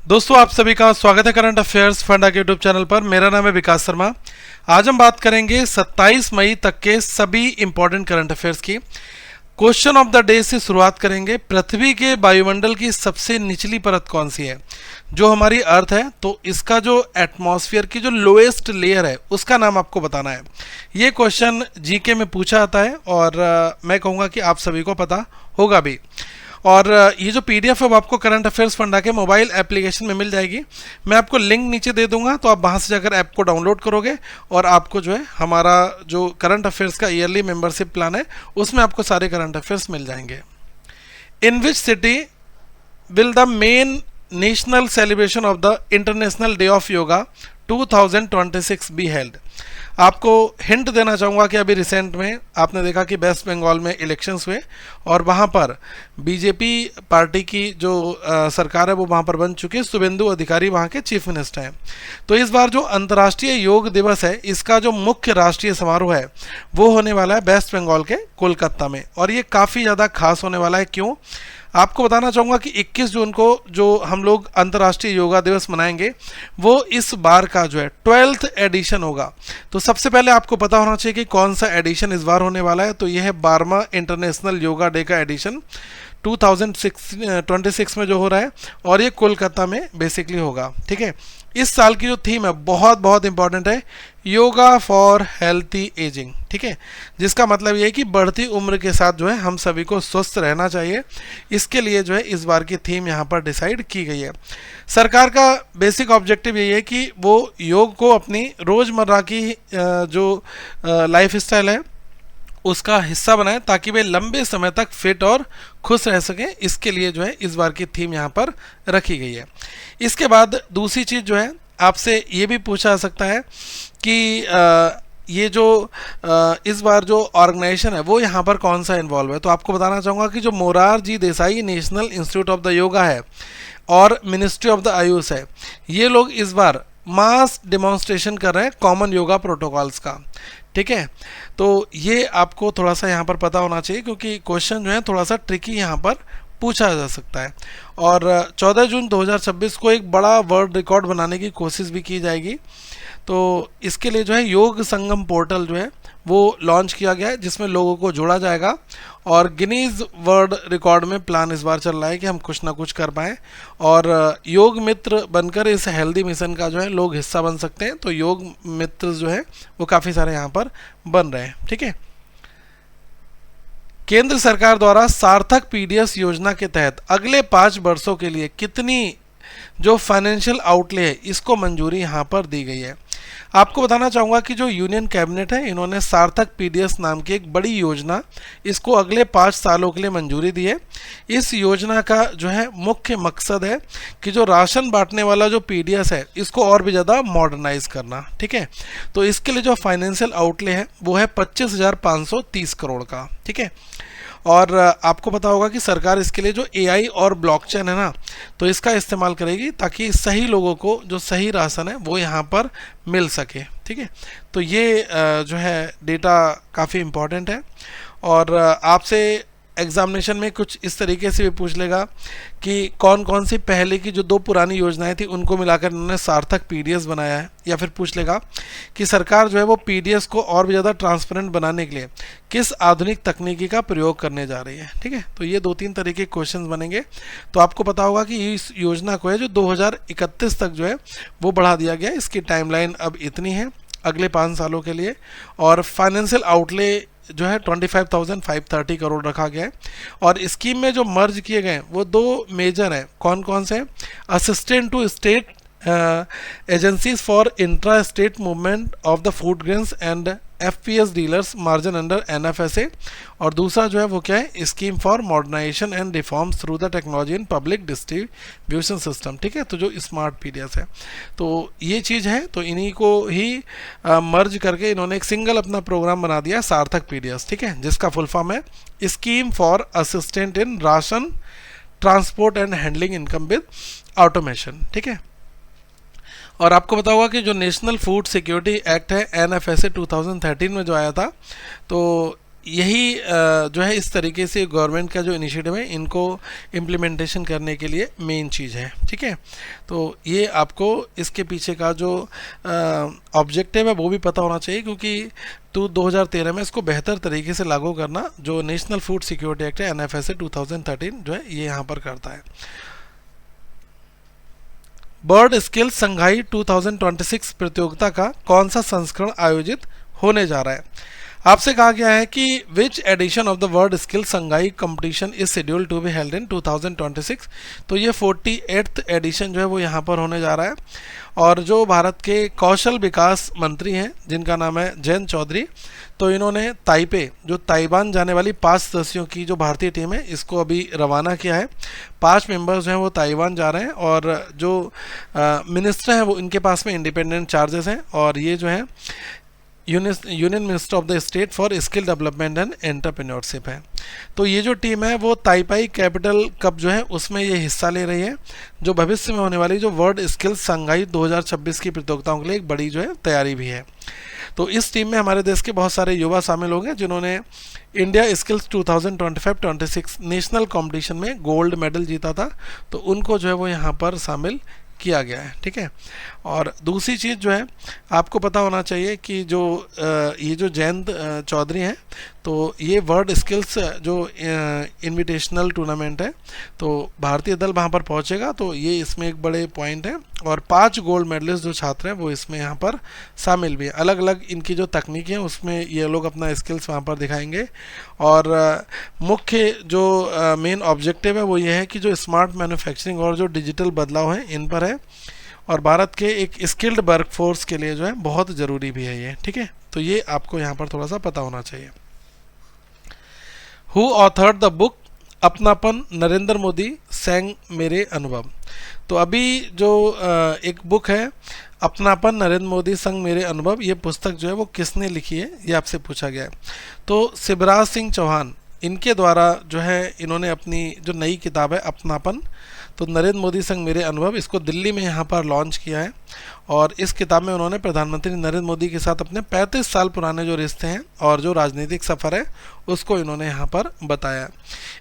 दोस्तों, आप सभी का स्वागत है करंट अफेयर्स फंडा के यूट्यूब चैनल पर। मेरा नाम है विकास शर्मा। आज हम बात करेंगे 27 मई तक के सभी इंपॉर्टेंट करंट अफेयर्स की। क्वेश्चन ऑफ द डे से शुरुआत करेंगे। पृथ्वी के वायुमंडल की सबसे निचली परत कौन सी है? जो हमारी अर्थ है, तो इसका जो एटमॉस्फेयर की जो लोएस्ट लेयर है उसका नाम आपको बताना है। ये क्वेश्चन जीके में पूछा जाता है और मैं कहूँगा कि आप सभी को पता होगा भी। और ये जो पीडीएफ है वो आपको करंट अफेयर्स फंडा के मोबाइल एप्लीकेशन में मिल जाएगी। मैं आपको लिंक नीचे दे दूंगा, तो आप वहाँ से जाकर ऐप को डाउनलोड करोगे और आपको जो है हमारा जो करंट अफेयर्स का ईयरली मेंबरशिप प्लान है उसमें आपको सारे करंट अफेयर्स मिल जाएंगे। In which city will the main national celebration of the international day of yoga 2026 be held? आपको हिंट देना चाहूँगा कि अभी रिसेंट में आपने देखा कि वेस्ट बंगाल में इलेक्शंस हुए और वहाँ पर बीजेपी पार्टी की जो सरकार है वो वहाँ पर बन चुकी है। शुभेंदु अधिकारी वहाँ के चीफ मिनिस्टर हैं। तो इस बार जो अंतर्राष्ट्रीय योग दिवस है, इसका जो मुख्य राष्ट्रीय समारोह है वो होने वाला है वेस्ट बंगाल के कोलकाता में। और ये काफ़ी ज़्यादा खास होने वाला है। क्यों? आपको बताना चाहूँगा कि 21 जून को जो हम लोग अंतर्राष्ट्रीय योगा दिवस मनाएंगे वो इस बार का जो है 12th एडिशन होगा। तो सबसे पहले आपको पता होना चाहिए कि कौन सा एडिशन इस बार होने वाला है। तो यह है 12वां इंटरनेशनल योगा डे का एडिशन 2026 में जो हो रहा है, और ये कोलकाता में बेसिकली होगा। ठीक है, इस साल की जो थीम है बहुत बहुत इंपॉर्टेंट है, योगा फॉर हेल्थी एजिंग। ठीक है, जिसका मतलब ये है कि बढ़ती उम्र के साथ जो है हम सभी को स्वस्थ रहना चाहिए। इसके लिए जो है इस बार की थीम यहाँ पर डिसाइड की गई है। सरकार का बेसिक ऑब्जेक्टिव यही है कि वो योग को अपनी रोज़मर्रा की जो लाइफ स्टाइल है उसका हिस्सा बनाएं, ताकि वे लंबे समय तक फिट और खुश रह सकें। इसके लिए जो है इस बार की थीम यहाँ पर रखी गई है। इसके बाद दूसरी चीज़ जो है आपसे ये भी पूछा जा सकता है कि ये जो इस बार जो ऑर्गेनाइजेशन है वो यहाँ पर कौन सा इन्वॉल्व है। तो आपको बताना चाहूँगा कि जो Morarji Desai national institute of the yoga है और मिनिस्ट्री ऑफ द आयुष है, ये लोग इस बार मास डेमोन्स्ट्रेशन कर रहे हैं कॉमन योगा प्रोटोकॉल्स का। ठीक है, तो ये आपको थोड़ा सा यहाँ पर पता होना चाहिए, क्योंकि क्वेश्चन जो है थोड़ा सा ट्रिकी यहाँ पर पूछा जा सकता है। और 14 जून 2026 को एक बड़ा वर्ल्ड रिकॉर्ड बनाने की कोशिश भी की जाएगी। तो इसके लिए जो है योग संगम पोर्टल जो है वो लॉन्च किया गया है, जिसमें लोगों को जोड़ा जाएगा। और गिनीज वर्ल्ड रिकॉर्ड में प्लान इस बार चल रहा है कि हम कुछ ना कुछ कर पाएँ और योग मित्र बनकर इस हेल्दी मिशन का जो है लोग हिस्सा बन सकते हैं। तो योग मित्र जो है वो काफ़ी सारे यहाँ पर बन रहे हैं। ठीक है, केंद्र सरकार द्वारा सार्थक पीडीएस योजना के तहत अगले 5 वर्षों के लिए कितनी जो फाइनेंशियल आउटले है इसको मंजूरी यहाँ पर दी गई है। आपको बताना चाहूँगा कि जो यूनियन कैबिनेट है, इन्होंने सार्थक पीडीएस नाम की एक बड़ी योजना इसको अगले 5 सालों के लिए मंजूरी दी है। इस योजना का जो है मुख्य मकसद है कि जो राशन बांटने वाला जो पीडीएस है इसको और भी ज़्यादा मॉडर्नाइज करना। ठीक है, तो इसके लिए जो फाइनेंशियल आउटले है वो है 25,530 करोड़ का। ठीक है, और आपको पता होगा कि सरकार इसके लिए जो एआई और ब्लॉकचेन है ना, तो इसका इस्तेमाल करेगी ताकि सही लोगों को जो सही राशन है वो यहाँ पर मिल सके। ठीक है, तो ये जो है डेटा काफ़ी इम्पॉर्टेंट है। और आपसे एग्जामिनेशन में कुछ इस तरीके से भी पूछ लेगा कि कौन कौन सी पहले की जो 2 पुरानी योजनाएं थी उनको मिलाकर इन्होंने सार्थक पीडीएस बनाया है। या फिर पूछ लेगा कि सरकार जो है वो पीडीएस को और भी ज़्यादा ट्रांसपेरेंट बनाने के लिए किस आधुनिक तकनीकी का प्रयोग करने जा रही है। ठीक है, तो ये 2-3 तरीके के क्वेश्चन बनेंगे। तो आपको पता होगा कि इस योजना को है जो 2031 तक जो है वो बढ़ा दिया गया है। इसकी टाइमलाइन अब इतनी है अगले 5 सालों के लिए। और फाइनेंशियल आउटले जो है 25,530 करोड़ रखा गया है। और स्कीम में जो मर्ज किए गए वो 2 मेजर हैं। कौन कौन से? Assistant to state agencies for intra state movement of the food grains and FPS dealers margin under NFSA. और दूसरा जो है वो क्या है? Scheme for modernisation and reforms through the technology in public distribution system. ठीक है, तो जो स्मार्ट पीडीएस है, तो ये चीज़ है। तो इन्हीं को ही मर्ज करके इन्होंने एक सिंगल अपना प्रोग्राम बना दिया सार्थक पीडीएस। ठीक है, जिसका फुल फॉर्म है scheme for assistant in ration transport and handling income with automation. ठीक है, और आपको पता होगा कि जो नेशनल फूड सिक्योरिटी एक्ट है एनएफएसए 2013 में जो आया था, तो यही जो है इस तरीके से गवर्नमेंट का जो इनिशिएटिव है इनको इम्प्लीमेंटेशन करने के लिए मेन चीज़ है। ठीक है, तो ये आपको इसके पीछे का जो ऑब्जेक्टिव है वो भी पता होना चाहिए, क्योंकि 2013 में इसको बेहतर तरीके से लागू करना जो नेशनल फूड सिक्योरिटी एक्ट है NFSA 2013 जो है ये यहाँ पर करता है। बर्ड स्किल संघाई 2026 प्रतियोगिता का कौन सा संस्करण आयोजित होने जा रहा है? आपसे कहा गया है कि which edition of the world skill Shanghai competition is schedule to be held in 2026। तो ये 48th एडिशन जो है वो यहाँ पर होने जा रहा है, और जो भारत के कौशल विकास मंत्री हैं जिनका नाम है जयंत चौधरी, तो इन्होंने ताइपे जो ताइवान जाने वाली 5 सदस्यों की जो भारतीय टीम है इसको अभी रवाना किया है। 5 मेंबर्स हैं वो ताइवान जा रहे हैं, और जो मिनिस्टर हैं वो इनके पास में इंडिपेंडेंट चार्जेस हैं, और ये जो है union minister of the state for skill development and entrepreneurship है। तो ये जो टीम है वो ताइपाई कैपिटल कप जो है उसमें ये हिस्सा ले रही है, जो भविष्य में होने वाली जो वर्ल्ड स्किल संघाई 2026 की प्रतियोगिताओं के लिए एक बड़ी जो है तैयारी भी है। तो इस टीम में हमारे देश के बहुत सारे युवा शामिल होंगे जिन्होंने इंडिया स्किल्स 2025-26 नेशनल कंपटीशन में गोल्ड मेडल जीता था, तो उनको जो है वो यहाँ पर शामिल किया गया है। ठीक है, और दूसरी चीज़ जो है आपको पता होना चाहिए कि जो ये जो जयंत चौधरी हैं, तो ये वर्ल्ड स्किल्स जो इनविटेशनल टूर्नामेंट है, तो भारतीय दल वहाँ पर पहुँचेगा, तो ये इसमें एक बड़े पॉइंट है, और 5 गोल्ड मेडलिस्ट जो छात्र हैं वो इसमें यहाँ पर शामिल भी हैं। अलग अलग इनकी जो तकनीक है उसमें ये लोग अपना स्किल्स वहाँ पर दिखाएंगे, और मुख्य जो मेन ऑब्जेक्टिव है वो ये है कि जो स्मार्ट मैन्युफैक्चरिंग और जो डिजिटल बदलाव है इन पर है, और भारत के एक स्किल्ड वर्कफोर्स के लिए जो है बहुत ज़रूरी भी है ये। ठीक है, तो ये आपको यहाँ पर थोड़ा सा पता होना चाहिए। हु ऑथर्ड द बुक अपनापन नरेंद्र मोदी संग मेरे अनुभव। तो अभी जो एक बुक है अपनापन नरेंद्र मोदी संग मेरे अनुभव, ये पुस्तक जो है वो किसने लिखी है ये आपसे पूछा गया है। तो शिवराज सिंह चौहान इनके द्वारा जो है इन्होंने अपनी जो नई किताब है अपनापन, तो नरेंद्र मोदी संग मेरे अनुभव, इसको दिल्ली में यहाँ पर लॉन्च किया है, और इस किताब में उन्होंने प्रधानमंत्री नरेंद्र मोदी के साथ अपने 35 साल पुराने जो रिश्ते हैं और जो राजनीतिक सफ़र है उसको इन्होंने यहाँ पर बताया।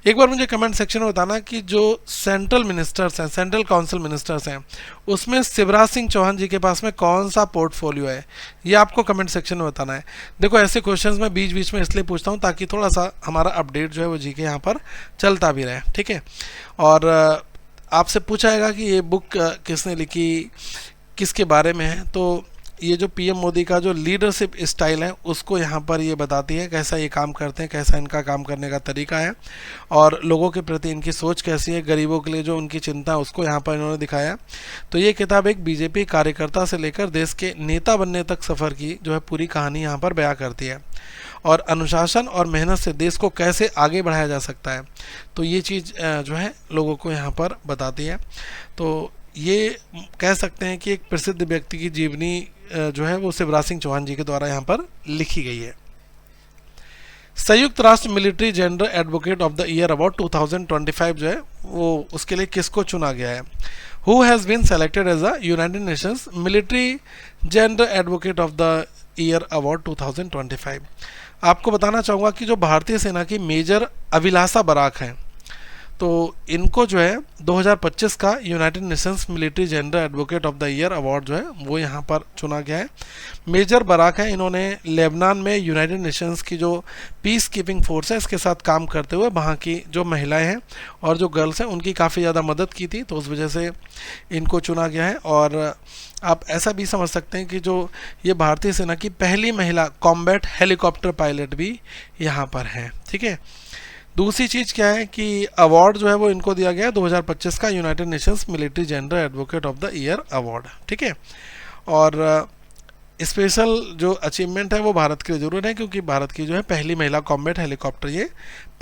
एक बार मुझे कमेंट सेक्शन में बताना कि जो सेंट्रल मिनिस्टर्स हैं, सेंट्रल काउंसिल मिनिस्टर्स हैं, उसमें शिवराज सिंह चौहान जी के पास में कौन सा पोर्टफोलियो है, ये आपको कमेंट सेक्शन में बताना है। देखो ऐसे क्वेश्चंस मैं बीच बीच में इसलिए पूछता हूँ ताकि थोड़ा सा हमारा अपडेट जो है वो जी के यहाँ पर चलता भी रहे। ठीक है, और आपसे पूछा जाएगा कि ये बुक किसने लिखी, किसके बारे में है, तो ये जो पीएम मोदी का जो लीडरशिप स्टाइल है उसको यहाँ पर ये बताती है, कैसा ये काम करते हैं, कैसा इनका काम करने का तरीका है, और लोगों के प्रति इनकी सोच कैसी है, गरीबों के लिए जो उनकी चिंता है उसको यहाँ पर इन्होंने दिखाया। तो ये किताब एक बीजेपी कार्यकर्ता से लेकर देश के नेता बनने तक सफ़र की जो है पूरी कहानी यहाँ पर बयां करती है, और अनुशासन और मेहनत से देश को कैसे आगे बढ़ाया जा सकता है, तो ये चीज़ जो है लोगों को यहाँ पर बताती है। तो ये कह सकते हैं कि एक प्रसिद्ध व्यक्ति की जीवनी जो है वो शिवराज सिंह चौहान जी के द्वारा यहाँ पर लिखी गई है। संयुक्त राष्ट्र military general advocate of the year award 2025 जो है वो उसके लिए किसको चुना गया है? Who has been selected as a United Nations military general advocate of the year award 2025। आपको बताना चाहूँगा कि जो भारतीय सेना की मेजर अभिलाषा बराक हैं, तो इनको जो है 2025 का United Nations military general advocate of the year award जो है वो यहाँ पर चुना गया है। मेजर बराक है, इन्होंने लेबनान में यूनाइटेड नेशंस की जो पीस कीपिंग फोर्स है इसके साथ काम करते हुए वहाँ की जो महिलाएं हैं और जो गर्ल्स हैं उनकी काफ़ी ज़्यादा मदद की थी, तो उस वजह से इनको चुना गया है। और आप ऐसा भी समझ सकते हैं कि जो ये भारतीय सेना की पहली महिला कॉम्बैट हेलीकॉप्टर पायलट भी यहाँ पर हैं। ठीक है, दूसरी चीज़ क्या है कि अवार्ड जो है वो इनको दिया गया है 2025 का United Nations military general advocate of the year award. ठीक है, और स्पेशल जो अचीवमेंट है वो भारत के लिए जरूर है क्योंकि भारत की जो है पहली महिला कॉम्बैट हेलीकॉप्टर ये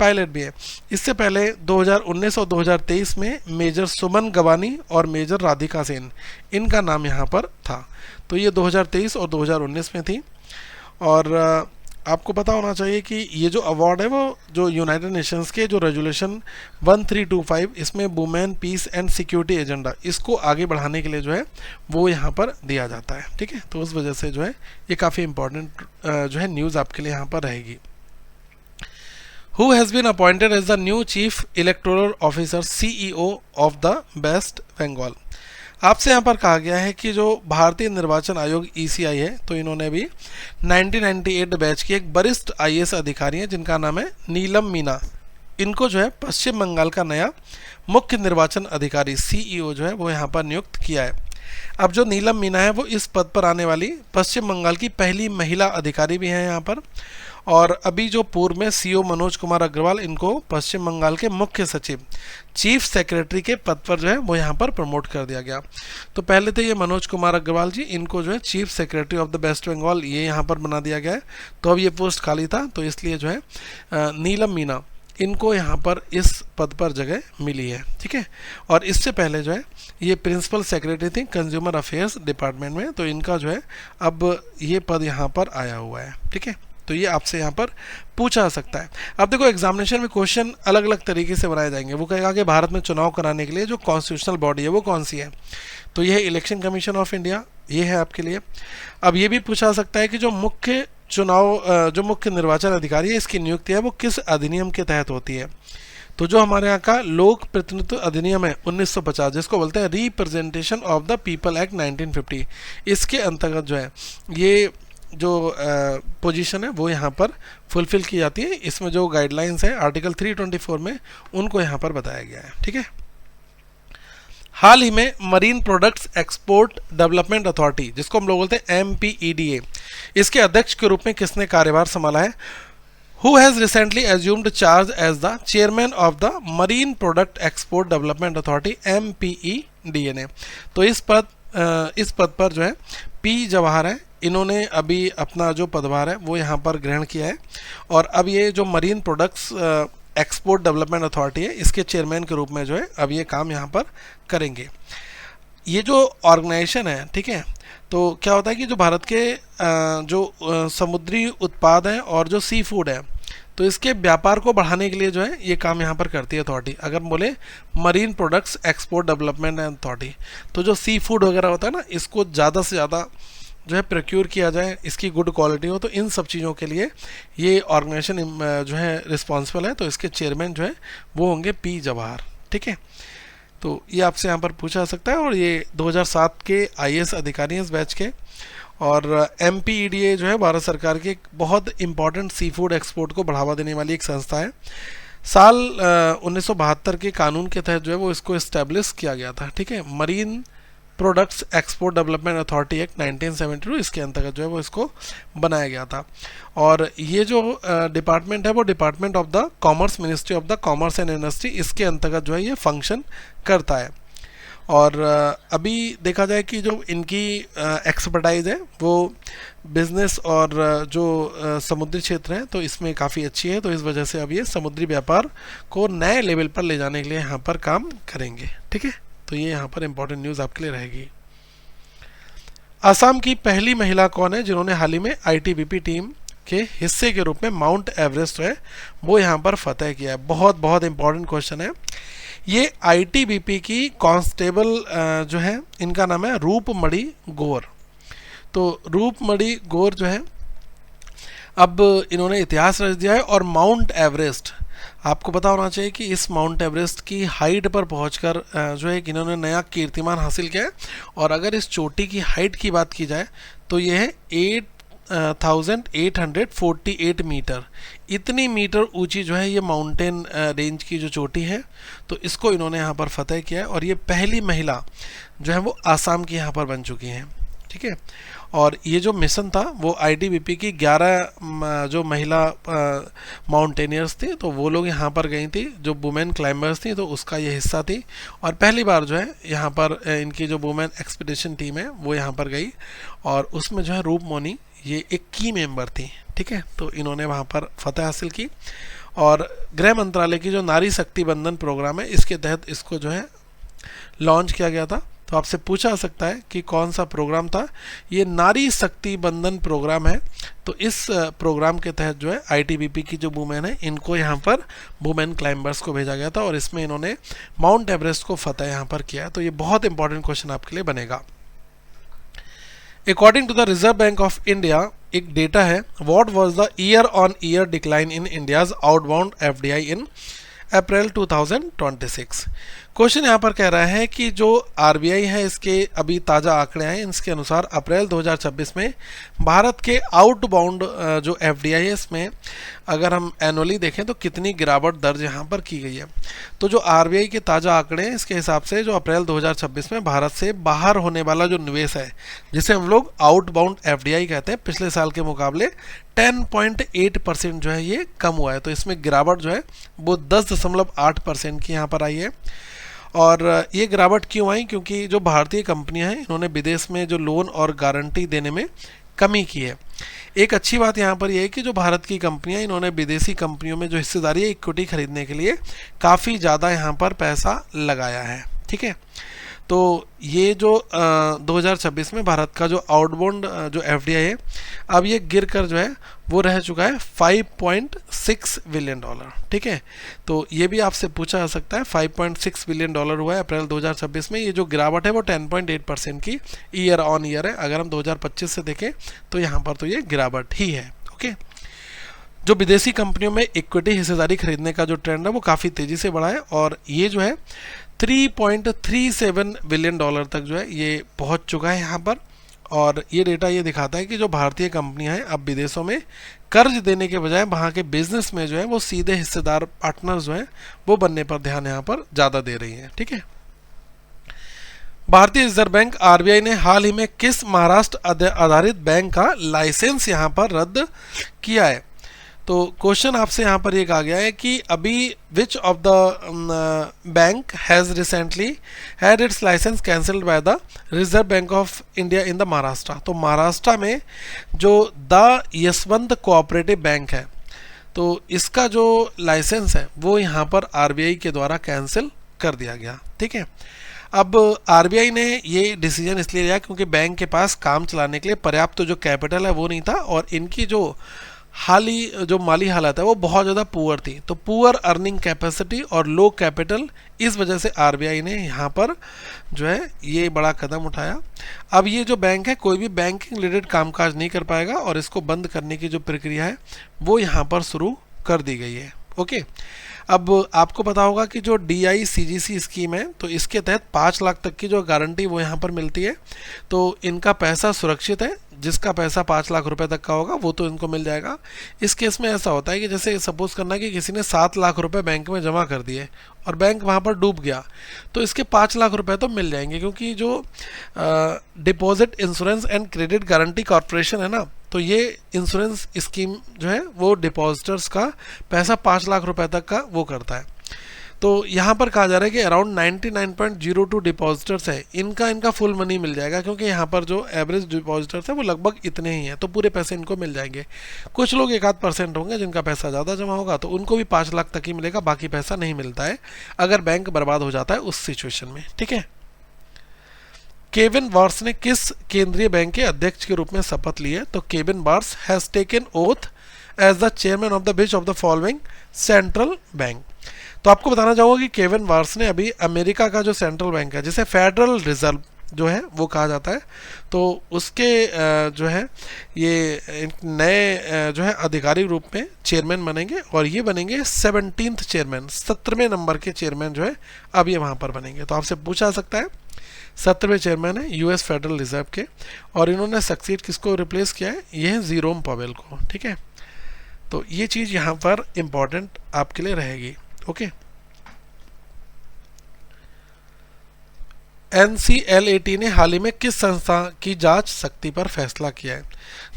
पायलट भी है। इससे पहले 2019 और 2023 में मेजर सुमन गवानी और मेजर राधिका सेन इनका नाम यहाँ पर था, तो ये 2023 और 2019 में थी। और आपको पता होना चाहिए कि ये जो अवार्ड है वो जो यूनाइटेड नेशंस के जो रेजोल्यूशन 1325 इसमें women peace and security agenda इसको आगे बढ़ाने के लिए जो है वो यहाँ पर दिया जाता है। ठीक है, तो उस वजह से जो है ये काफ़ी इंपॉर्टेंट जो है न्यूज़ आपके लिए यहाँ पर रहेगी। Who has been appointed as the new chief electoral officer CEO of the West Bengal. आपसे यहाँ पर कहा गया है कि जो भारतीय निर्वाचन आयोग ECI है, तो इन्होंने भी 1998 बैच की एक वरिष्ठ IAS अधिकारी है जिनका नाम है नीलम मीना, इनको जो है पश्चिम बंगाल का नया मुख्य निर्वाचन अधिकारी CEO जो है वो यहाँ पर नियुक्त किया है। अब जो नीलम मीना है वो इस पद पर आने वाली पश्चिम बंगाल की पहली महिला अधिकारी भी हैं यहाँ पर। और अभी जो पूर्व में CO मनोज कुमार अग्रवाल, इनको पश्चिम बंगाल के मुख्य सचिव चीफ सेक्रेटरी के पद पर जो है वो यहाँ पर प्रमोट कर दिया गया। तो पहले थे ये मनोज कुमार अग्रवाल जी, इनको जो है chief secretary of the West Bengal ये यहाँ पर बना दिया गया है। तो अब ये पोस्ट खाली था, तो इसलिए जो है नीलम मीना, इनको यहाँ पर इस पद पर जगह मिली है। ठीक है, और इससे पहले जो है ये प्रिंसिपल सेक्रेटरी थी कंज्यूमर अफेयर्स डिपार्टमेंट में, तो इनका जो है अब ये पद यहाँ पर आया हुआ है। ठीक है, तो ये आपसे यहाँ पर पूछा जा सकता है। अब देखो एग्जामिनेशन में क्वेश्चन अलग अलग तरीके से बनाए जाएंगे। वो कहेगा कि भारत में चुनाव कराने के लिए जो कॉन्स्टिट्यूशनल बॉडी है वो कौन सी है, तो ये है इलेक्शन कमीशन ऑफ इंडिया, ये है आपके लिए। अब ये भी पूछा जा सकता है कि जो मुख्य निर्वाचन अधिकारी है इसकी नियुक्ति है वो किस अधिनियम के तहत होती है। तो जो हमारे यहाँ का लोक प्रतिनिधित्व अधिनियम है 1950, जिसको बोलते हैं representation of the people act 1950, इसके अंतर्गत जो है ये जो पोजीशन है वो यहाँ पर फुलफिल की जाती है। इसमें जो गाइडलाइंस है आर्टिकल 324 में उनको यहाँ पर बताया गया है। ठीक है, हाल ही में marine products export development authority, जिसको हम लोग बोलते हैं MPEDA, इसके अध्यक्ष के रूप में किसने कार्यभार संभाला है। Who has recently assumed charge as the chairman of the Marine Product Export Development Authority MPEDA ने। तो इस पद पर जो है P जवाहर है, इन्होंने अभी अपना जो पदभार है वो यहाँ पर ग्रहण किया है। और अब ये जो marine products export development authority है इसके चेयरमैन के रूप में जो है अब ये काम यहाँ पर करेंगे। ये जो ऑर्गेनाइजेशन है, ठीक है, तो क्या होता है कि जो भारत के जो समुद्री उत्पाद हैं और जो सी फूड है, तो इसके व्यापार को बढ़ाने के लिए जो है ये काम यहाँ पर करती है अथॉरिटी। अगर बोले marine products export development authority, तो जो सी फूड वगैरह होता है ना, इसको ज़्यादा से ज़्यादा जो है प्रोक्योर किया जाए, इसकी गुड क्वालिटी हो, तो इन सब चीज़ों के लिए ये ऑर्गेनाइजेशन जो है रिस्पॉन्सिबल है। तो इसके चेयरमैन जो है वो होंगे P जवाहर। ठीक है, तो ये आपसे यहाँ पर पूछा जा सकता है। और ये 2007 के IAS अधिकारी हैं इस बैच के। और MPEDA जो है भारत सरकार की एक बहुत इंपॉर्टेंट सी फूड एक्सपोर्ट को बढ़ावा देने वाली एक संस्था है। साल 1972 के कानून के तहत जो है वो इसको इस्टेब्लिश किया गया था। ठीक है, marine products export development authority act 1972, इसके अंतर्गत जो है वो इसको बनाया गया था। और ये जो डिपार्टमेंट है वो department of the commerce, ministry of the commerce and industry, इसके अंतर्गत जो है ये फंक्शन करता है। और अभी देखा जाए कि जो इनकी एक्सपर्टाइज है वो बिजनेस और जो समुद्री क्षेत्र है तो इसमें काफ़ी अच्छी है। तो इस वजह से अब ये समुद्री व्यापार को नए लेवल पर ले जाने के लिए यहाँ पर काम करेंगे। ठीक है, तो ये यहाँ पर इंपॉर्टेंट न्यूज़ आपके लिए रहेगी। असम की पहली महिला कौन है जिन्होंने हाल ही में ITBP टीम के हिस्से के रूप में माउंट एवरेस्ट है वो यहाँ पर फतेह किया है। बहुत बहुत इंपॉर्टेंट क्वेश्चन है ये। ITBP की कांस्टेबल जो है इनका नाम है रूपमणि गौर। तो रूपमणि गौर जो है अब इन्होंने इतिहास रच दिया है। और माउंट एवरेस्ट, आपको पता होना चाहिए कि इस माउंट एवरेस्ट की हाइट पर पहुंचकर जो है कि इन्होंने नया कीर्तिमान हासिल किया है। और अगर इस चोटी की हाइट की बात की जाए तो यह है 8,848 मीटर। इतनी मीटर ऊंची जो है ये माउंटेन रेंज की जो चोटी है, तो इसको इन्होंने यहाँ पर फतेह किया है। और ये पहली महिला जो है वो आसाम की यहाँ पर बन चुकी हैं। ठीक है, और ये जो मिशन था वो ITBP की 11 जो महिला माउंटेनियर्स थी तो वो लोग यहाँ पर गई थी, जो वुमेन क्लाइंबर्स थी, तो उसका ये हिस्सा थी। और पहली बार जो है यहाँ पर इनकी जो वुमेन एक्सपीडिशन टीम है वो यहाँ पर गई और उसमें जो है रूपमणि ये एक की मेंबर थी। ठीक है, तो इन्होंने वहाँ पर फतेह हासिल की। और गृह मंत्रालय की जो नारी शक्ति बंधन प्रोग्राम है इसके तहत इसको जो है लॉन्च किया गया था। तो आपसे पूछा जा सकता है कि कौन सा प्रोग्राम था। ये नारी शक्ति बंधन प्रोग्राम है। तो इस प्रोग्राम के तहत जो है ITBP की जो वुमेन है इनको यहाँ पर वुमेन क्लाइंबर्स को भेजा गया था और इसमें इन्होंने माउंट एवरेस्ट को फतेह यहाँ पर किया है। तो ये बहुत इंपॉर्टेंट क्वेश्चन आपके लिए बनेगा। According to the Reserve Bank of India एक डेटा है, what was the year on year decline in India's outbound FDI in April 2026। Question यहाँ पर कह रहा है कि जो आरबीआई है इसके अभी ताज़ा आंकड़े हैं, इसके अनुसार अप्रैल 2026 में भारत के आउटबाउंड जो एफडीआई है इसमें अगर हम एनुअली देखें तो कितनी गिरावट दर्ज यहाँ पर की गई है। तो जो आरबीआई के ताज़ा आंकड़े हैं इसके हिसाब से जो अप्रैल 2026 में भारत से बाहर होने वाला जो निवेश है जिसे हम लोग आउटबाउंड एफडीआई कहते हैं, पिछले साल के मुकाबले 10.8% जो है ये कम हुआ है। तो इसमें गिरावट जो है वो 10.8% की यहाँ पर आई है। और ये गिरावट क्यों आई? क्योंकि जो भारतीय कंपनियां हैं इन्होंने विदेश में जो लोन और गारंटी देने में कमी की है। एक अच्छी बात यहाँ पर यह है कि जो भारत की कंपनियां इन्होंने विदेशी कंपनियों में जो हिस्सेदारी है इक्विटी खरीदने के लिए काफ़ी ज़्यादा यहाँ पर पैसा लगाया है। ठीक है, तो ये जो 2026 में भारत का जो आउटबाउंड जो एफडीआई है अब ये गिर कर जो है वो रह चुका है 5.6 बिलियन डॉलर। ठीक है, तो ये भी आपसे पूछा जा सकता है, 5.6 बिलियन डॉलर हुआ है अप्रैल 2026 में। ये जो गिरावट है वो 10.8% की ईयर ऑन ईयर है। अगर हम 2025 से देखें तो यहाँ पर तो ये गिरावट ही है। ओके, जो विदेशी कंपनियों में इक्विटी हिस्सेदारी खरीदने का जो ट्रेंड है वो काफ़ी तेज़ी से बढ़ा है और ये जो है 3.37 बिलियन डॉलर तक जो है ये पहुंच चुका है यहाँ पर। और ये डेटा ये दिखाता है कि जो भारतीय कंपनियां हैं अब विदेशों में कर्ज देने के बजाय वहाँ के बिजनेस में जो है वो सीधे हिस्सेदार पार्टनर जो हैं वो बनने पर ध्यान यहाँ पर ज़्यादा दे रही हैं। ठीक है, भारतीय रिजर्व बैंक आरबीआई ने हाल ही में किस महाराष्ट्र आधारित बैंक का लाइसेंस यहाँ पर रद्द किया है? तो क्वेश्चन आपसे यहाँ पर ये कहा गया है कि अभी which of the bank has recently had its licence cancelled by the Reserve Bank of India in the Maharashtra. तो महाराष्ट्र में जो द यशवंत कोऑपरेटिव बैंक है तो इसका जो लाइसेंस है वो यहाँ पर आरबीआई के द्वारा कैंसिल कर दिया गया। ठीक है, अब आरबीआई ने ये डिसीजन इसलिए लिया क्योंकि बैंक के पास काम चलाने के लिए पर्याप्त जो कैपिटल है वो नहीं था और इनकी जो हाली जो माली हालत है वो बहुत ज़्यादा पुअर थी। तो पुअर अर्निंग कैपेसिटी और लो कैपिटल, इस वजह से आरबीआई ने यहाँ पर जो है ये बड़ा कदम उठाया। अब ये जो बैंक है कोई भी बैंकिंग रिलेटेड कामकाज नहीं कर पाएगा और इसको बंद करने की जो प्रक्रिया है वो यहाँ पर शुरू कर दी गई है। ओके, अब आपको पता होगा कि जो DICGC स्कीम है तो इसके तहत 5 लाख तक की जो गारंटी वो यहाँ पर मिलती है। तो इनका पैसा सुरक्षित है, जिसका पैसा 5 लाख रुपए तक का होगा वो तो इनको मिल जाएगा। इस केस में ऐसा होता है कि जैसे सपोज करना कि किसी ने 7 लाख रुपए बैंक में जमा कर दिए और बैंक वहाँ पर डूब गया तो इसके 5 लाख रुपए तो मिल जाएंगे, क्योंकि जो deposit insurance and credit guarantee corporation है ना, तो ये इंश्योरेंस स्कीम जो है वो डिपॉजिटर्स का पैसा 5 लाख रुपए तक का वो करता है। तो यहाँ पर कहा जा रहा है कि अराउंड 99.02 डिपॉजिटर्स है इनका फुल मनी मिल जाएगा, क्योंकि यहाँ पर जो एवरेज डिपॉजिटर्स है वो लगभग इतने ही हैं, तो पूरे पैसे इनको मिल जाएंगे। कुछ लोग 1-8% होंगे जिनका पैसा ज़्यादा जमा होगा तो उनको भी 5 लाख तक ही मिलेगा, बाकी पैसा नहीं मिलता है अगर बैंक बर्बाद हो जाता है उस सिचुएशन में। ठीक है, केविन बार्स ने किस केंद्रीय बैंक के अध्यक्ष के रूप में शपथ ली है? तो Kevin Warsh has taken oath as the chairman of the which of the following central bank. तो आपको बताना चाहूँगा कि केविन बार्स ने अभी अमेरिका का जो सेंट्रल बैंक है जिसे फेडरल रिजर्व जो है वो कहा जाता है, तो उसके जो है ये नए जो है आधिकारिक रूप में चेयरमैन बनेंगे और ये बनेंगे 17th चेयरमैन, 17वें नंबर के चेयरमैन जो है अब ये वहाँ पर बनेंगे। तो आपसे पूछा जा सकता है 17वें चेयरमैन है यूएस फेडरल रिजर्व के और इन्होंने सक्सीड किसको रिप्लेस किया है? ये है जेरोम पावेल को। ठीक है, तो ये चीज़ यहाँ पर इम्पॉर्टेंट आपके लिए रहेगी। ओके, NCLAT ने हाल ही में किस संस्था की जांच सख्ती पर फैसला किया है?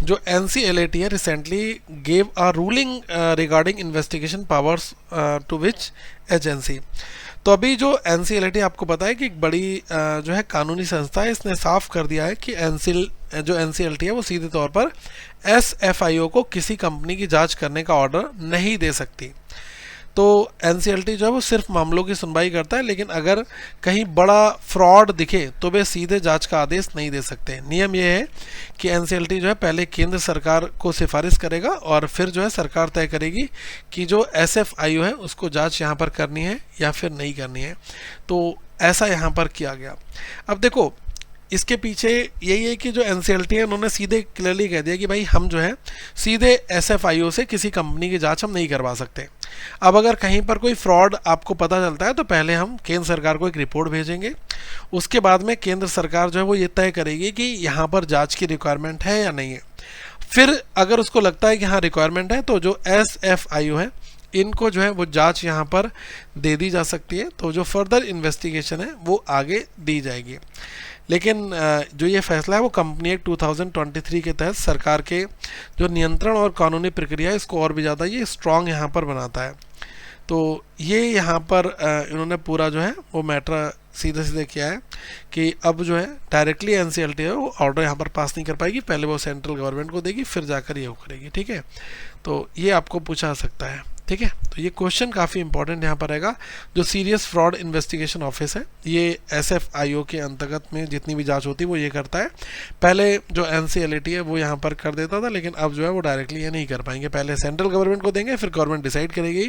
जो NCLAT है recently gave a ruling regarding investigation powers to which agency. तो अभी जो NCLAT आपको पता है कि एक बड़ी जो है कानूनी संस्था है, इसने साफ कर दिया है कि जो NCLAT है वो सीधे तौर पर SFIO को किसी कंपनी की जांच करने का ऑर्डर नहीं दे सकती। तो NCLAT जो है वो सिर्फ मामलों की सुनवाई करता है, लेकिन अगर कहीं बड़ा फ्रॉड दिखे तो वे सीधे जांच का आदेश नहीं दे सकते। नियम यह है कि NCLAT जो है पहले केंद्र सरकार को सिफारिश करेगा और फिर जो है सरकार तय करेगी कि जो SFIO है उसको जांच यहाँ पर करनी है या फिर नहीं करनी है। तो ऐसा यहाँ पर किया गया। अब देखो इसके पीछे यही है कि जो एनसीएलटी है उन्होंने सीधे क्लियरली कह दिया कि भाई हम जो है सीधे एसएफआईओ से किसी कंपनी की जांच हम नहीं करवा सकते। अब अगर कहीं पर कोई फ्रॉड आपको पता चलता है तो पहले हम केंद्र सरकार को एक रिपोर्ट भेजेंगे, उसके बाद में केंद्र सरकार जो है वो ये तय करेगी कि यहाँ पर जांच की रिक्वायरमेंट है या नहीं है। फिर अगर उसको लगता है कि हाँ रिक्वायरमेंट है तो जो एसएफआईओ है इनको जो है वो जांच यहाँ पर दे दी जा सकती है, तो जो फर्दर इन्वेस्टिगेशन है वो आगे दी जाएगी। लेकिन जो ये फैसला है वो कंपनी एक्ट 2023 के तहत सरकार के जो नियंत्रण और कानूनी प्रक्रिया है इसको और भी ज़्यादा ये स्ट्रॉन्ग यहाँ पर बनाता है। तो ये यहाँ पर इन्होंने पूरा जो है वो मैटर सीधे सीधे किया है कि अब जो है डायरेक्टली एनसीएलटी है वो ऑर्डर यहाँ पर पास नहीं कर पाएगी, पहले वो सेंट्रल गवर्नमेंट को देगी फिर जाकर ये वो करेगी। ठीक है, तो ये आपको पूछा सकता है। ठीक है, तो ये क्वेश्चन काफ़ी इंपॉर्टेंट यहाँ पर रहेगा। जो सीरियस फ्रॉड इन्वेस्टिगेशन ऑफिस है ये एसएफआईओ के अंतर्गत में जितनी भी जांच होती है वो ये करता है। पहले जो एनसीएलटी है वो यहाँ पर कर देता था, लेकिन अब जो है वो डायरेक्टली ये नहीं कर पाएंगे, पहले सेंट्रल गवर्नमेंट को देंगे फिर गवर्नमेंट डिसाइड करेगी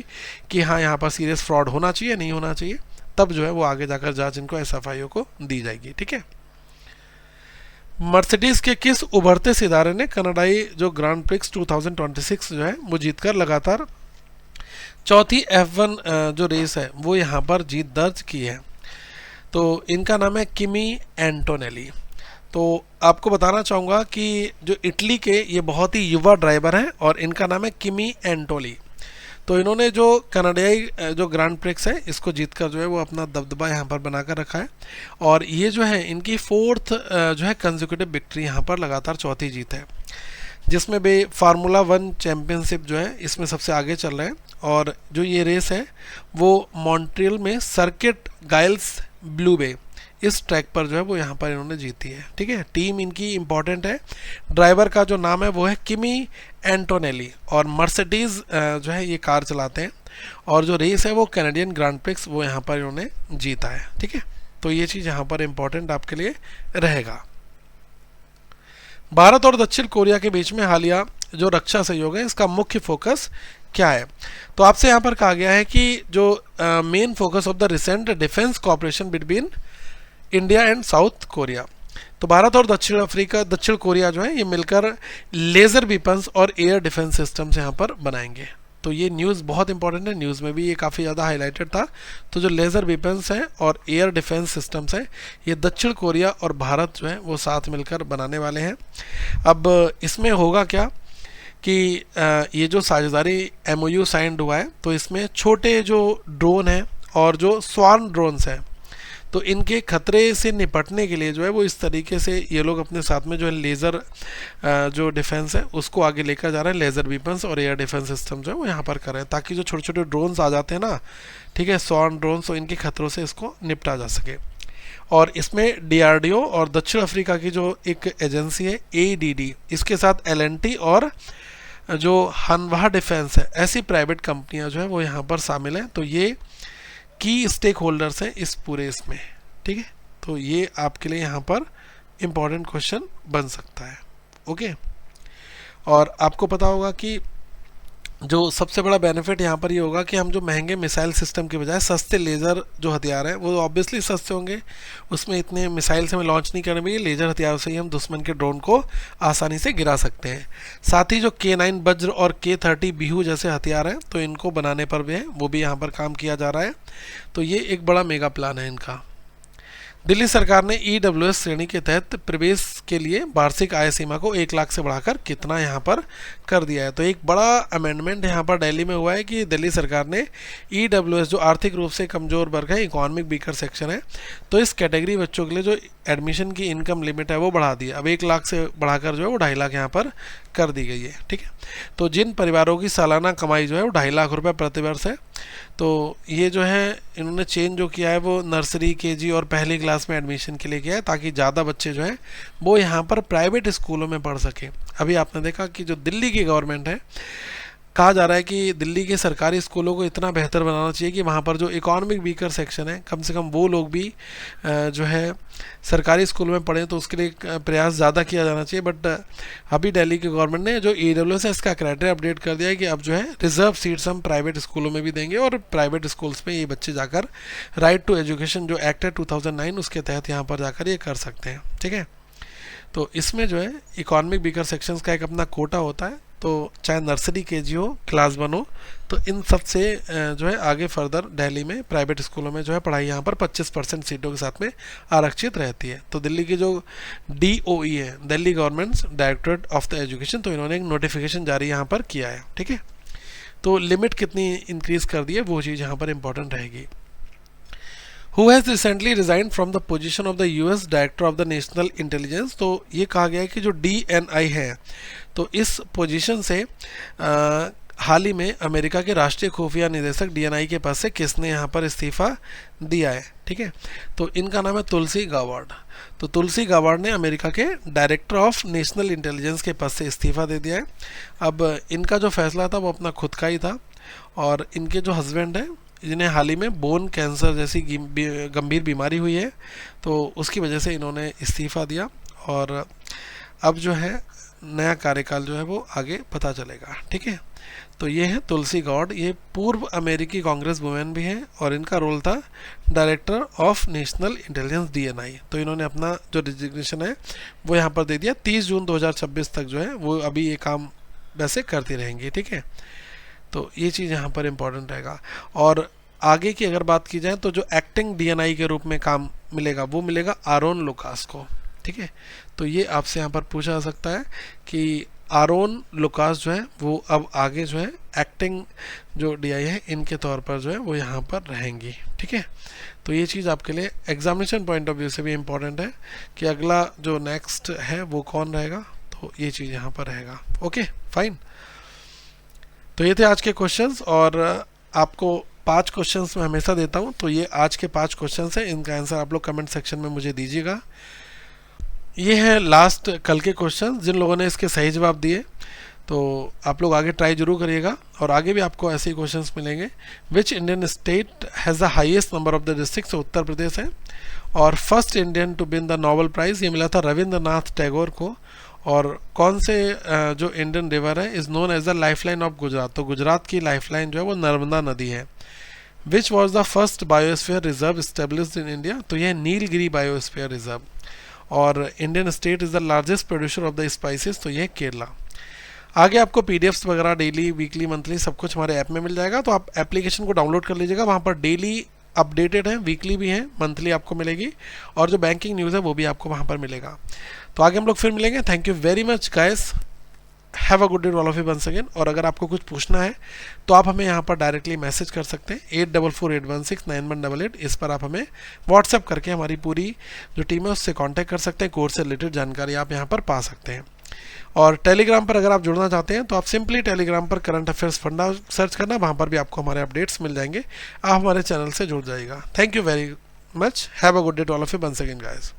कि हाँ यहाँ पर सीरियस फ्रॉड होना चाहिए नहीं होना चाहिए, तब जो है वो आगे जाकर जाँच इनको एसएफआईओ को दी जाएगी। ठीक है, मर्सिडीज के किस उभरते सितारे ने कनाडाई जो ग्रांड प्रिक्स 2026 जो है वो जीतकर लगातार चौथी F1 जो रेस है वो यहाँ पर जीत दर्ज की है? तो इनका नाम है किमी एंटोनेली। तो आपको बताना चाहूँगा कि जो इटली के ये बहुत ही युवा ड्राइवर हैं और इनका नाम है किमी एंटोली। तो इन्होंने जो कनाडाई जो ग्रांड प्रिक्स है इसको जीतकर जो है वो अपना दबदबा यहाँ पर बनाकर रखा है, और ये जो है इनकी 4th जो है कंसेक्यूटिव विक्ट्री यहाँ पर लगातार चौथी जीत है, जिसमें भी फार्मूला 1 चैम्पियनशिप जो है इसमें सबसे आगे चल रहे हैं। और जो ये रेस है वो मॉन्ट्रियल में सर्किट गाइल्स ब्लू बे इस ट्रैक पर जो है वो यहाँ पर इन्होंने जीती है। ठीक है, टीम इनकी इंपॉर्टेंट है, ड्राइवर का जो नाम है वो है किमी एंटोनेली और मर्सिडीज जो है ये कार चलाते हैं, और जो रेस है वो कैनेडियन ग्रांड प्रिक्स वो यहाँ पर इन्होंने जीता है। ठीक है, तो ये चीज़ यहाँ पर इंपॉर्टेंट आपके लिए रहेगा। भारत और दक्षिण कोरिया के बीच में हालिया जो रक्षा सहयोग है इसका मुख्य फोकस क्या है? तो आपसे यहाँ पर कहा गया है कि जो main focus of the recent defence cooperation between India and south Korea. तो भारत और दक्षिण कोरिया जो है ये मिलकर लेज़र वेपन्स और एयर डिफेंस सिस्टम्स यहाँ पर बनाएंगे। तो ये न्यूज़ बहुत इंपॉर्टेंट है, न्यूज़ में भी ये काफ़ी ज़्यादा हाईलाइटेड था। तो जो लेज़र वेपन्स हैं और एयर डिफेंस सिस्टम्स हैं ये दक्षिण कोरिया और भारत जो है वो साथ मिलकर बनाने वाले हैं। अब इसमें होगा क्या कि ये जो साझेदारी MOU साइंड हुआ है तो इसमें छोटे जो ड्रोन हैं और जो स्वार्म ड्रोन्स हैं तो इनके खतरे से निपटने के लिए जो है वो इस तरीके से ये लोग अपने साथ में जो है लेज़र जो डिफेंस है उसको आगे लेकर जा रहे हैं। लेज़र वेपन्स और एयर डिफेंस सिस्टम जो है वो यहाँ पर कर रहे हैं ताकि जो छोटे छोटे ड्रोन्स आ जाते हैं ना, ठीक है, स्वार्म ड्रोन्स, तो इनके खतरों से इसको निपटा जा सके। और इसमें DRDO और दक्षिण अफ्रीका की जो एक एजेंसी है ADD, इसके साथ L&T और जो हनवा डिफेंस है, ऐसी प्राइवेट कंपनियां जो है वो यहाँ पर शामिल हैं। तो ये की स्टेक होल्डर्स हैं इस पूरे इसमें। ठीक है, तो ये आपके लिए यहाँ पर इम्पॉर्टेंट क्वेश्चन बन सकता है। ओके, और आपको पता होगा कि जो सबसे बड़ा बेनिफिट यहाँ पर ये होगा कि हम जो महंगे मिसाइल सिस्टम के बजाय सस्ते लेज़र जो हथियार हैं वो ऑब्वियसली सस्ते होंगे, उसमें इतने मिसाइल से हमें लॉन्च नहीं करने में, लेज़र हथियारों से ही हम दुश्मन के ड्रोन को आसानी से गिरा सकते हैं। साथ ही जो K9 वज्र और K30 बिहू जैसे हथियार हैं तो इनको बनाने पर भी है वो भी यहाँ पर काम किया जा रहा है। तो ये एक बड़ा मेगा प्लान है इनका। दिल्ली सरकार ने EWS श्रेणी के तहत प्रवेश के लिए वार्षिक आय सीमा को 1 लाख से बढ़ाकर कितना यहाँ पर कर दिया है? तो एक बड़ा अमेंडमेंट यहाँ पर दिल्ली में हुआ है कि दिल्ली सरकार ने EWS जो आर्थिक रूप से कमज़ोर वर्ग है, इकोनॉमिक वीकर सेक्शन है, तो इस कैटेगरी बच्चों के लिए जो एडमिशन की इनकम लिमिट है वो बढ़ा दी है। अब 1 लाख से बढ़ाकर जो है वो 2.5 लाख यहाँ पर कर दी गई है। ठीक है, तो जिन परिवारों की सालाना कमाई जो है वो 2.5 लाख रुपये प्रति वर्ष है, तो ये जो है इन्होंने चेंज जो किया है वो नर्सरी KG और पहली क्लास में एडमिशन के लिए किया है ताकि ज़्यादा बच्चे जो हैं वो यहाँ पर प्राइवेट स्कूलों में पढ़ सकें। अभी आपने देखा कि जो दिल्ली की गवर्नमेंट है कहा जा रहा है कि दिल्ली के सरकारी स्कूलों को इतना बेहतर बनाना चाहिए कि वहाँ पर जो इकोनॉमिक वीकर सेक्शन है कम से कम वो लोग भी जो है सरकारी स्कूल में पढ़ें, तो उसके लिए प्रयास ज़्यादा किया जाना चाहिए। बट अभी दिल्ली की गवर्नमेंट ने जो EWS है इसका क्राइटेरिया अपडेट कर दिया है कि अब जो है रिजर्व सीट्स हम प्राइवेट स्कूलों में भी देंगे और प्राइवेट स्कूल्स में ये बच्चे जाकर राइट टू एजुकेशन जो एक्ट है 2009 उसके तहत यहाँ पर जाकर ये कर सकते हैं। ठीक है, तो इसमें जो है इकोनॉमिक वीकर सेक्शंस का एक अपना कोटा होता है, तो चाहे नर्सरी KG हो, क्लास 1 हो, तो इन सब से जो है आगे फर्दर दिल्ली में प्राइवेट स्कूलों में जो है पढ़ाई यहाँ पर 25% सीटों के साथ में आरक्षित रहती है। तो दिल्ली की जो DOE है, Delhi government directorate of the education, तो इन्होंने एक नोटिफिकेशन जारी यहाँ पर किया है। ठीक है, तो लिमिट कितनी इंक्रीज़ कर दी है वो चीज़ यहाँ पर इंपॉर्टेंट रहेगी। Who has recently resigned from the position of the US Director of the National Intelligence, तो ये कहा गया है कि जो DNI है तो इस पोजीशन से हाल ही में अमेरिका के राष्ट्रीय खुफिया निदेशक DNI के पास से किसने यहाँ पर इस्तीफा दिया है। ठीक है, तो इनका नाम है तुलसी गाबार्ड। तो तुलसी गाबार्ड ने अमेरिका के डायरेक्टर ऑफ नेशनल इंटेलिजेंस के पद से इस्तीफा दे दिया है। अब इनका जो फैसला था वो अपना खुद का ही था और इनके जो हस्बैंड है जिन्हें हाल ही में बोन कैंसर जैसी गंभीर बीमारी हुई है, तो उसकी वजह से इन्होंने इस्तीफा दिया और अब जो है नया कार्यकाल जो है वो आगे पता चलेगा। ठीक है, तो ये है तुलसी गॉड, ये पूर्व अमेरिकी कांग्रेस वुमेन भी है और इनका रोल था director of national intelligence DNI। तो इन्होंने अपना जो रिजिग्नेशन है वो यहाँ पर दे दिया। 30 जून 2026 तक जो है वो अभी ये काम वैसे करती रहेंगी। ठीक है, तो ये चीज़ यहाँ पर इम्पोर्टेंट रहेगा। और आगे की अगर बात की जाए तो जो एक्टिंग DNI के रूप में काम मिलेगा वो मिलेगा आरोन लुकास को। ठीक है, तो ये आपसे यहाँ पर पूछा जा सकता है कि आरोन लुकास जो है वो अब आगे जो है एक्टिंग जो DI है इनके तौर पर जो है वो यहाँ पर रहेंगी। ठीक है, तो ये चीज़ आपके लिए एग्जामिनेशन पॉइंट ऑफ व्यू से भी इम्पोर्टेंट है कि अगला जो नेक्स्ट है वो कौन रहेगा, तो ये चीज़ यहाँ पर रहेगा। ओके फाइन, तो ये थे आज के क्वेश्चंस और आपको 5 क्वेश्चंस मैं हमेशा देता हूँ, तो ये आज के 5 क्वेश्चंस हैं, इनका आंसर आप लोग कमेंट सेक्शन में मुझे दीजिएगा। ये है लास्ट कल के क्वेश्चन, जिन लोगों ने इसके सही जवाब दिए तो आप लोग आगे ट्राई जरूर करिएगा और आगे भी आपको ऐसे ही क्वेश्चंस मिलेंगे। Which Indian state has the highest number of the districts, Uttar Pradesh है। और first Indian to win the Nobel prize ये मिला था रविंद्रनाथ टैगोर को। और कौन से जो इंडियन रिवर है is known as the lifeline of Gujarat, तो गुजरात की लाइफलाइन जो है वो नर्मदा नदी है। Which was the first biosphere reserve established in India, तो यह नीलगिरी बायोस्फीयर रिजर्व। और Indian state is the largest producer of the spices, तो यह केरला। आगे आपको PDFs वगैरह डेली, वीकली, मंथली सब कुछ हमारे ऐप में मिल जाएगा, तो आप एप्लीकेशन को डाउनलोड कर लीजिएगा। वहाँ पर डेली अपडेटेड है, वीकली भी है, मंथली आपको मिलेगी और जो बैंकिंग न्यूज़ है वो भी आपको वहाँ पर मिलेगा। तो आगे हम लोग फिर मिलेंगे। Thank you very much guys, have a good day all of you once again. और अगर आपको कुछ पूछना है तो आप हमें यहाँ पर डायरेक्टली मैसेज कर सकते हैं 8448169188। इस पर आप हमें व्हाट्सएप करके हमारी पूरी जो टीम है उससे कांटेक्ट कर सकते हैं। कोर्स से रिलेटेड जानकारी आप यहाँ पर पा सकते हैं। और टेलीग्राम पर अगर आप जुड़ना चाहते हैं तो आप सिंपली टेलीग्राम पर करंट अफेयर्स फंडा सर्च करना, वहाँ पर भी आपको हमारे अपडेट्स मिल जाएंगे। आप हमारे चैनल से जुड़ जाइएगा। Thank you very much, have a good day to all of you once again guys.